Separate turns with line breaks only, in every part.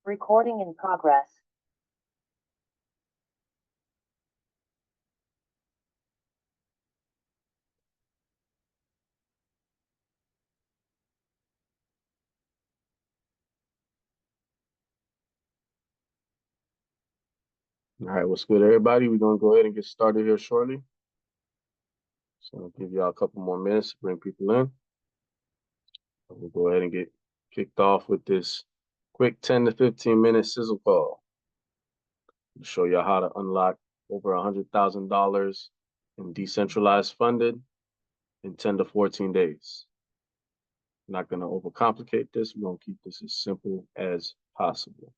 Recording in progress.
All right, what's good, everybody? We're gonna go ahead and get started here shortly. So I'm gonna give y'all a couple more minutes to bring people in. We'll go ahead and get kicked off with this quick 10 to 15 minute sizzle call to show y'all how to unlock over $100,000 in decentralized funded in 10 to 14 days. I'm not gonna overcomplicate this. We're gonna keep this as simple as possible.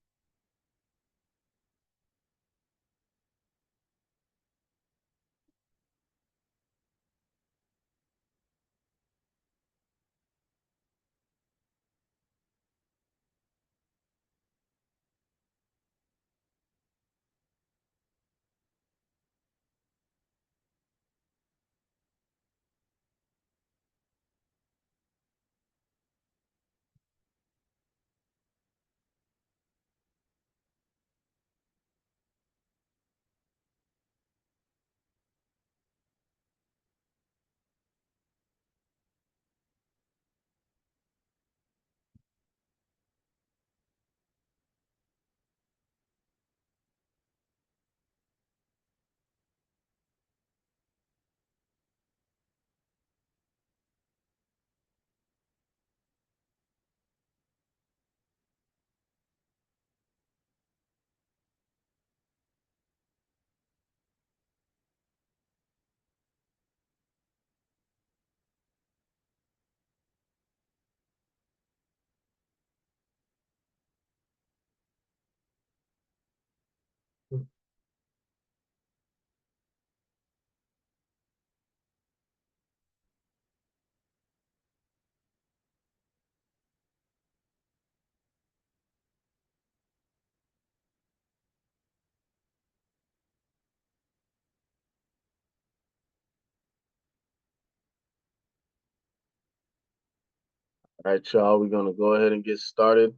All right, y'all, we're gonna go ahead and get started.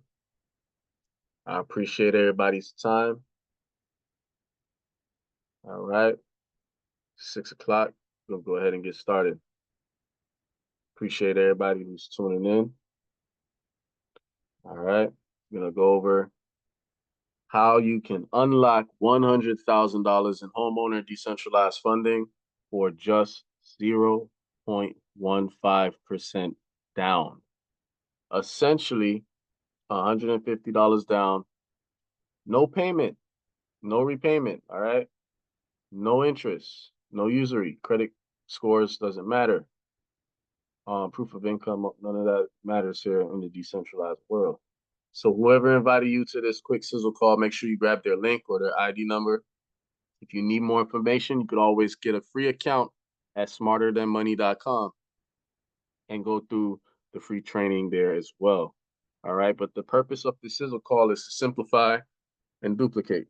I appreciate everybody's time. All right, 6 o'clock. We'll go ahead and get started. Appreciate everybody who's tuning in. All right, we're gonna go over how you can unlock $100,000 in homeowner decentralized funding for just 0.15% down. Essentially, $150 down, no payment, no repayment. All right, no interest, no usury, credit scores doesn't matter. Proof of income, none of that matters here in the decentralized world. So whoever invited you to this quick sizzle call, make sure you grab their link or their ID number. If you need more information, you could always get a free account at smarterthanmoney.com and go through the free training there as well. All right, but the purpose of the sizzle call is to simplify and duplicate.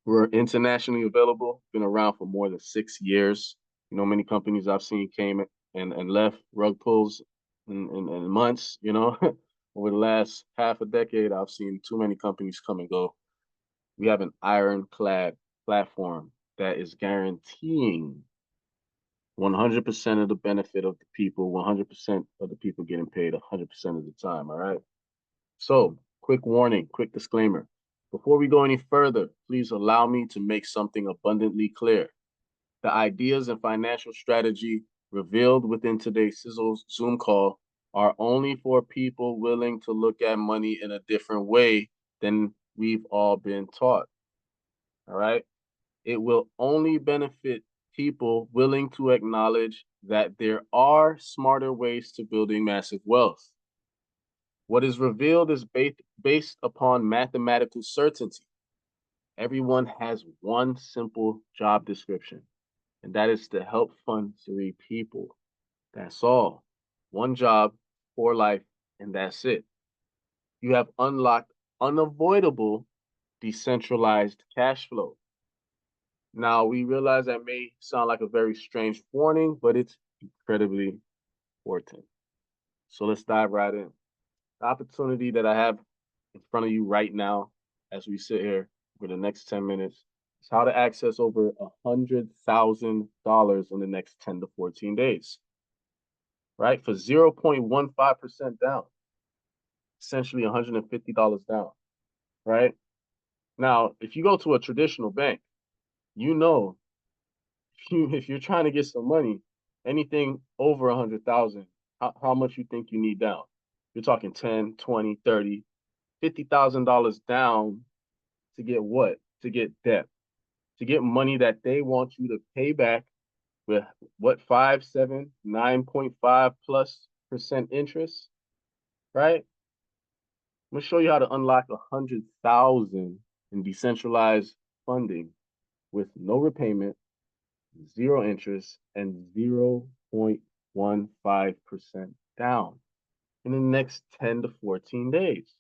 We're internationally available, been around for more than 6 years. You know, many companies I've seen came and left rug pulls in months, you know. Over the last half a decade, I've seen too many companies come and go. We have an ironclad platform that is guaranteeing 100% of the benefit of the people, 100% of the people getting paid 100% of the time. All right. So, quick warning, quick disclaimer. Before we go any further, please allow me to make something abundantly clear. The ideas and financial strategy revealed within today's Sizzle Zoom call are only for people willing to look at money in a different way than we've all been taught. All right. It will only benefit people willing to acknowledge that there are smarter ways to building massive wealth. What is revealed is based upon mathematical certainty. Everyone has one simple job description, and that is to help fund three people. That's all. One job for life, and that's it. You have unlocked unavoidable decentralized cash flow. Now, we realize that may sound like a very strange warning, but it's incredibly important. So let's dive right in. The opportunity that I have in front of you right now as we sit here for the next 10 minutes is how to access over $100,000 in the next 10 to 14 days, right? For 0.15% down, essentially $150 down, right? Now, if you go to a traditional bank, you know, if you're trying to get some money, anything over 100,000, how much you think you need down? You're talking 10, 20, 30, $50,000 down to get what? To get debt, to get money that they want you to pay back with what, 5, 7, 9.5 plus percent interest, right? I'm gonna show you how to unlock 100,000 in decentralized funding with no repayment, zero interest, and 0.15% down in the next 10 to 14 days,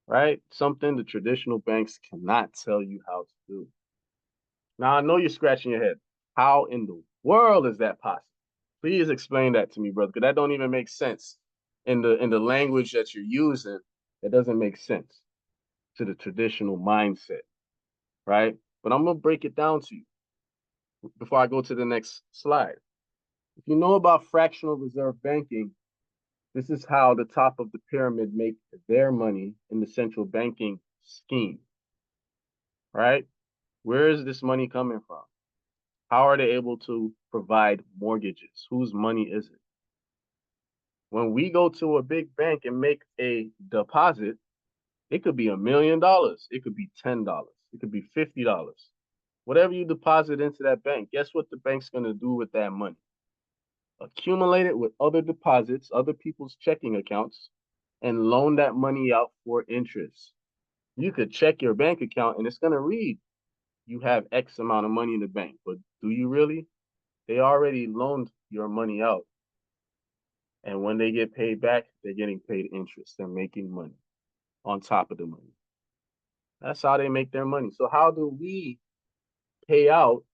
right? Something the traditional banks cannot tell you how to do. Now, I know you're scratching your head. How in the world is that possible? Please explain that to me, brother, because that don't even make sense in the language that you're using. It doesn't make sense to the traditional mindset, right? But I'm gonna break it down to you before I go to the next slide. If you know about fractional reserve banking, this is how the top of the pyramid make their money in the central banking scheme, right? Where is this money coming from? How are they able to provide mortgages? Whose money is it? When we go to a big bank and make a deposit, it could be $1 million. It could be $10. It could be $50. Whatever you deposit into that bank, guess what the bank's going to do with that money? Accumulate it with other deposits, other people's checking accounts, and loan that money out for interest. You could check your bank account and it's going to read you have X amount of money in the bank, but do you really? They already loaned your money out. And when they get paid back, they're getting paid interest. They're making money on top of the money. That's how they make their money. So how do we pay out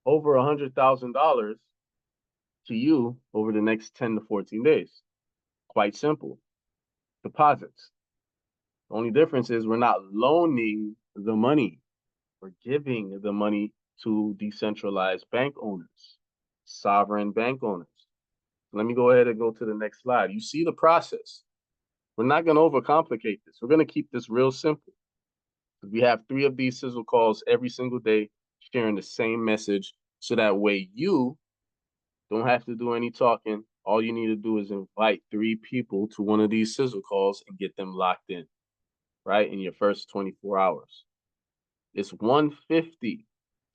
over $100,000 to you over the next 10 to 14 days? Quite simple. Deposits. The only difference is we're not loaning the money. We're giving the money to decentralized bank owners, sovereign bank owners. Let me go ahead and go to the next slide. You see the process. We're not going to overcomplicate this. We're going to keep this real simple. We have 3 of these sizzle calls every single day, sharing the same message, so that way you don't have to do any talking. All you need to do is invite 3 people to one of these sizzle calls and get them locked in, right, in your first 24 hours. It's $150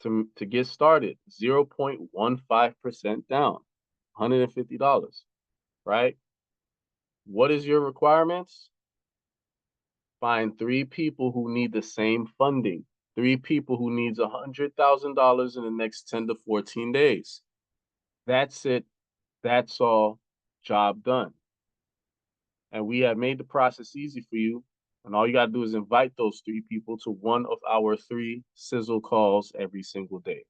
to get started, 0.15% down, $150, right? What is your requirements? Find 3 people who need the same funding, 3 people who needs $100,000 in the next 10 to 14 days. That's it. That's all. Job done. And we have made the process easy for you. And all you got to do is invite those 3 people to one of our 3 sizzle calls every single day.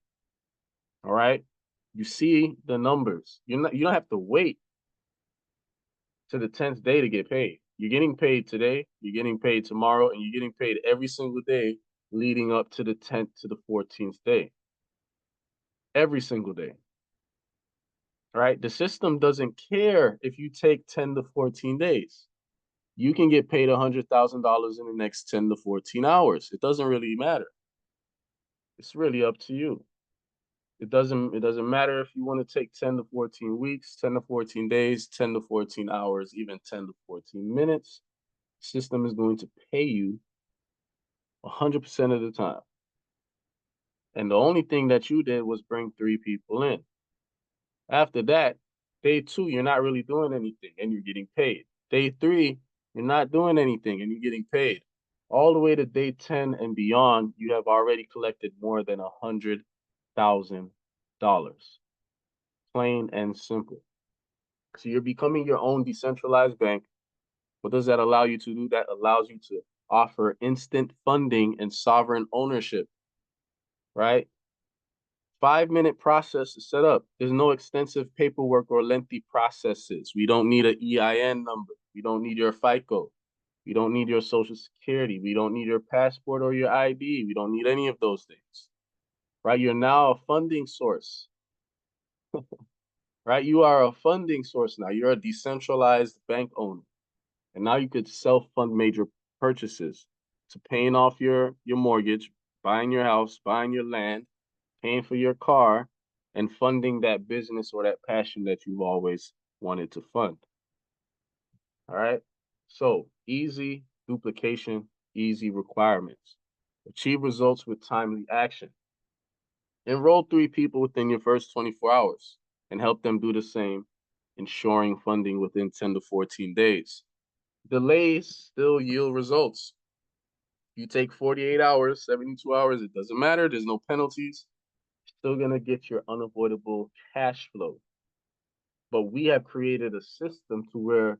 All right. You see the numbers. You don't have to wait to the 10th day to get paid. You're getting paid today, you're getting paid tomorrow, and you're getting paid every single day leading up to the 10th to the 14th day. Every single day. All right. The system doesn't care if you take 10 to 14 days. You can get paid $100,000 in the next 10 to 14 hours. It doesn't really matter. It's really up to you. It doesn't matter if you want to take 10 to 14 weeks, 10 to 14 days, 10 to 14 hours, even 10 to 14 minutes. The system is going to pay you 100% of the time. And the only thing that you did was bring 3 people in. After that, day 2, you're not really doing anything and you're getting paid. Day 3, you're not doing anything and you're getting paid. All the way to day 10 and beyond, you have already collected more than $100,000. Plain and simple. So you're becoming your own decentralized bank. What does that allow you to do? That allows you to offer instant funding and sovereign ownership, right? 5-minute process to set up. There's no extensive paperwork or lengthy processes. We don't need an EIN number. We don't need your FICO. We don't need your social security. We don't need your passport or your ID. We don't need any of those things, right? You're now a funding source, right? You are a funding source now. You're a decentralized bank owner. And now you could self-fund major purchases to paying off your mortgage, buying your house, buying your land, paying for your car, and funding that business or that passion that you've always wanted to fund. All right. So easy duplication, easy requirements. Achieve results with timely action. Enroll 3 people within your first 24 hours and help them do the same, ensuring funding within 10 to 14 days. Delays still yield results. You take 48 hours, 72 hours, it doesn't matter. There's no penalties. Still going to get your unavoidable cash flow. But we have created a system to where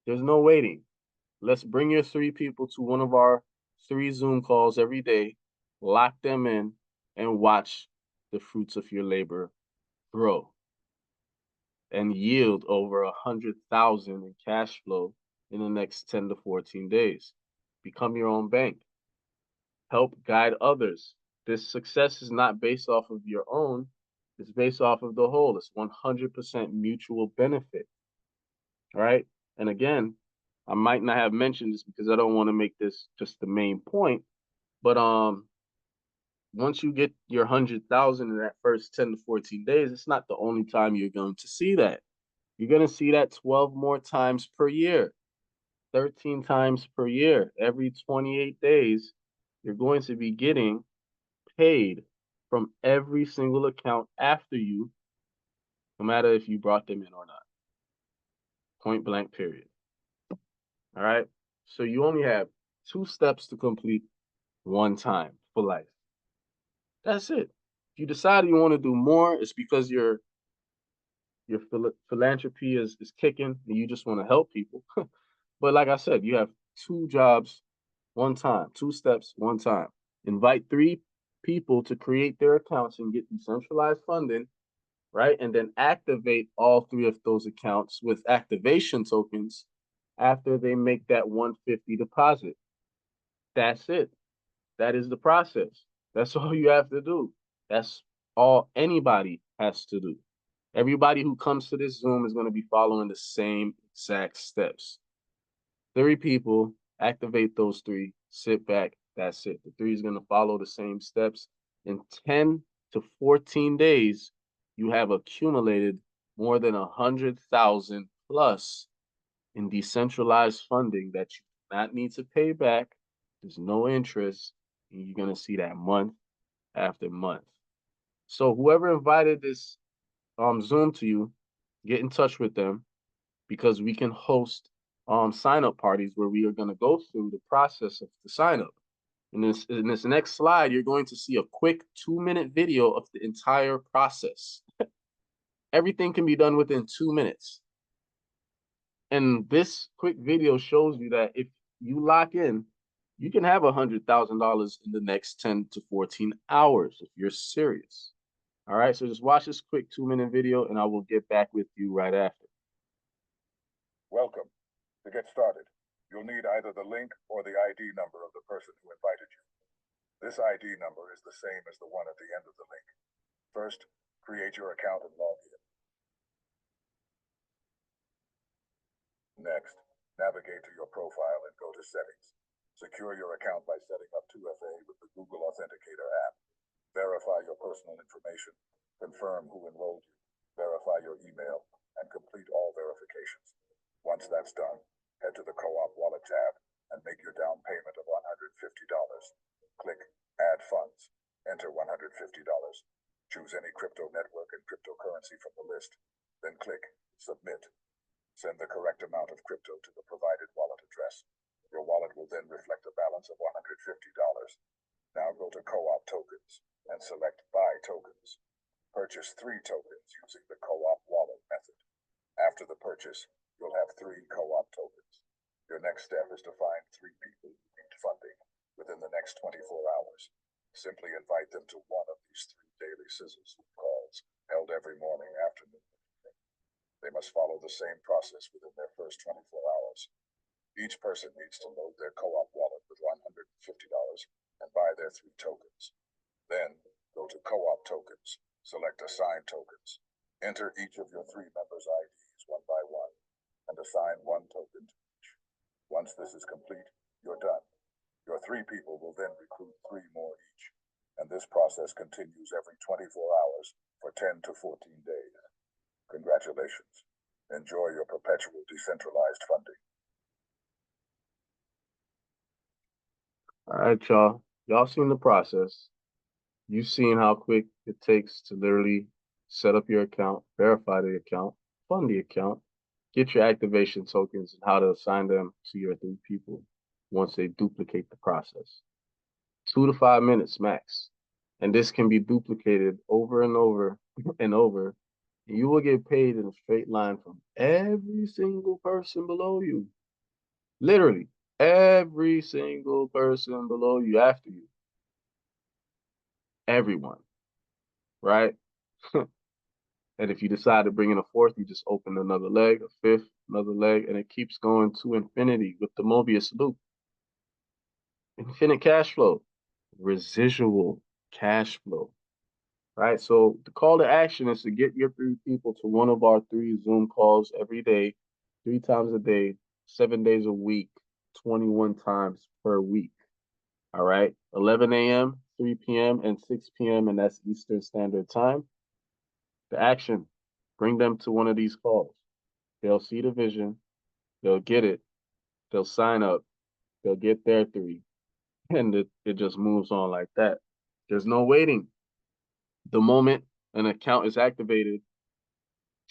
there's no waiting. Let's bring your 3 people to one of our 3 Zoom calls every day, lock them in, and watch the fruits of your labor grow and yield over 100,000 in cash flow in the next 10 to 14 days. Become your own bank. Help guide others. This success is not based off of your own, it's based off of the whole. It's 100% mutual benefit. All right. And again, I might not have mentioned this because I don't want to make this just the main point, but once you get your 100,000 in that first 10 to 14 days, it's not the only time you're going to see that. You're going to see that 12 more times per year, 13 times per year. Every 28 days, you're going to be getting paid from every single account after you, no matter if you brought them in or not. Point blank, period. All right. So you only have 2 steps to complete one time for life. That's it. If you decide you want to do more, it's because your philanthropy is kicking and you just want to help people. But like I said, you have 2 jobs, one time, 2 steps, one time. Invite 3 people to create their accounts and get decentralized funding, right? And then activate all 3 of those accounts with activation tokens after they make that 150 deposit. That's it. That is the process. That's all you have to do. That's all anybody has to do. Everybody who comes to this Zoom is going to be following the same exact steps. 3 people, activate those 3, sit back, that's it. The 3 is going to follow the same steps. In 10 to 14 days, you have accumulated more than 100,000 plus in decentralized funding that you do not need to pay back. There's no interest, and you're going to see that month after month. So whoever invited this Zoom to you, get in touch with them because we can host sign up parties where we are going to go through the process of the sign up. In this next slide, you're going to see a quick 2-minute video of the entire process. Everything can be done within 2 minutes. And this quick video shows you that if you lock in, you can have $100,000 in the next 10 to 14 hours if you're serious. All right, so just watch this quick 2-minute video and I will get back with you right after.
Welcome. To get started, you'll need either the link or the ID number of the person who invited you. This ID number is the same as the one at the end of the link. First, create your account and log in. Next, navigate to your profile and go to Settings. Secure your account by setting up 2FA with the Google Authenticator app. Verify your personal information, confirm who enrolled you, verify your email, and complete all verifications. Once that's done, head to the Co-op Wallet tab and make your down payment of $150. Click Add Funds. Enter $150. Choose any crypto network and cryptocurrency from the list. Then click Submit. Send the correct amount of crypto to the provided wallet address. Your wallet will then reflect a balance of $150. Now go to Co-op Tokens and select Buy Tokens. Purchase 3 tokens using the Co-op Wallet method. After the purchase, you'll have 3 Co-op tokens. Your next step is to find 3 people who need funding within the next 24 hours. Simply invite them to one of these 3 daily Sizzle Zoom calls held every morning, afternoon, and evening. They must follow the same process within their first 24 hours. Each person needs to load their co-op wallet with $150 and buy their 3 tokens. Then, go to Co-op Tokens, select Assign Tokens, enter each of your 3 members' IDs one by one, and assign 1 token to each. Once this is complete, you're done. Your 3 people will then recruit 3 more each, and this process continues every 24 hours for 10 to 14 days. Congratulations. Enjoy your perpetual decentralized funding.
All right, y'all. Y'all seen the process. You've seen how quick it takes to literally set up your account, verify the account, fund the account, get your activation tokens, and how to assign them to your 3 people once they duplicate the process. 2 to 5 minutes max. And this can be duplicated over and over and over. You will get paid in a straight line from every single person below you. Literally, every single person below you after you. Everyone, right? And if you decide to bring in a 4th, you just open another leg, a 5th, another leg, and it keeps going to infinity with the Mobius loop. Infinite cash flow, residual cash flow, right? So the call to action is to get your 3 people to one of our 3 Zoom calls every day, 3 times a day, 7 days a week, 21 times per week. All right, 11 a.m., 3 p.m., and 6 p.m., and that's Eastern Standard Time. The action, bring them to one of these calls. They'll see the vision, they'll get it, they'll sign up, they'll get their 3, and it just moves on like that. There's no waiting. The moment an account is activated,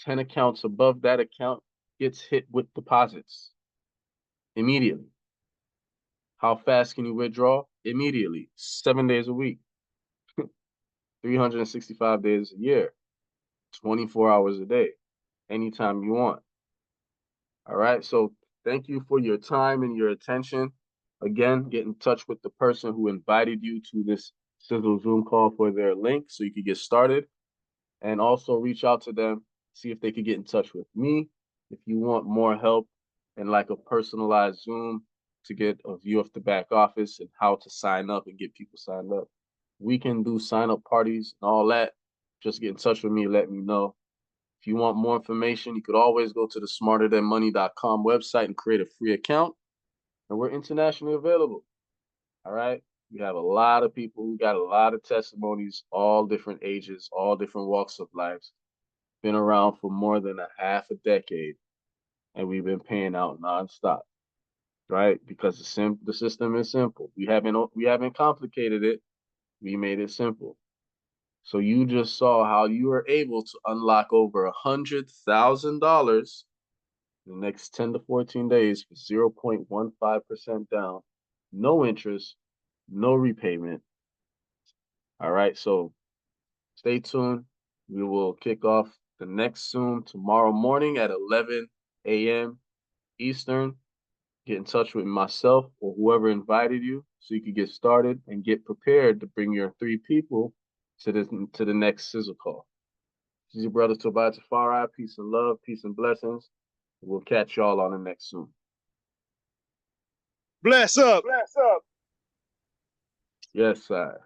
10 accounts above that account gets hit with deposits immediately. How fast can you withdraw? Immediately, 7 days a week, 365 days a year, 24 hours a day, anytime you want. All right, so thank you for your time and your attention. Again, get in touch with the person who invited you to this Sizzle Zoom call for their link so you can get started. And also reach out to them, see if they could get in touch with me. If you want more help and like a personalized Zoom to get a view of the back office and how to sign up and get people signed up, we can do sign up parties and all that. Just get in touch with me, let me know. If you want more information, you could always go to the smarterthanmoney.com website and create a free account. And we're internationally available. All right. We have a lot of people who got a lot of testimonies, all different ages, all different walks of life. Been around for more than a half a decade, and we've been paying out nonstop, right? Because the system is simple. We haven't complicated it. We made it simple. So you just saw how you were able to unlock over $100,000 in the next 10 to 14 days for 0.15% down, no interest, no repayment. All right, so stay tuned. We will kick off the next Zoom tomorrow morning at 11 a.m. Eastern. Get in touch with myself or whoever invited you so you can get started and get prepared to bring your 3 people to the next Sizzle call. This is your brother Tobias Tafari. Peace and love, peace and blessings. We'll catch y'all on the next Zoom.
Bless up.
Yes, sir.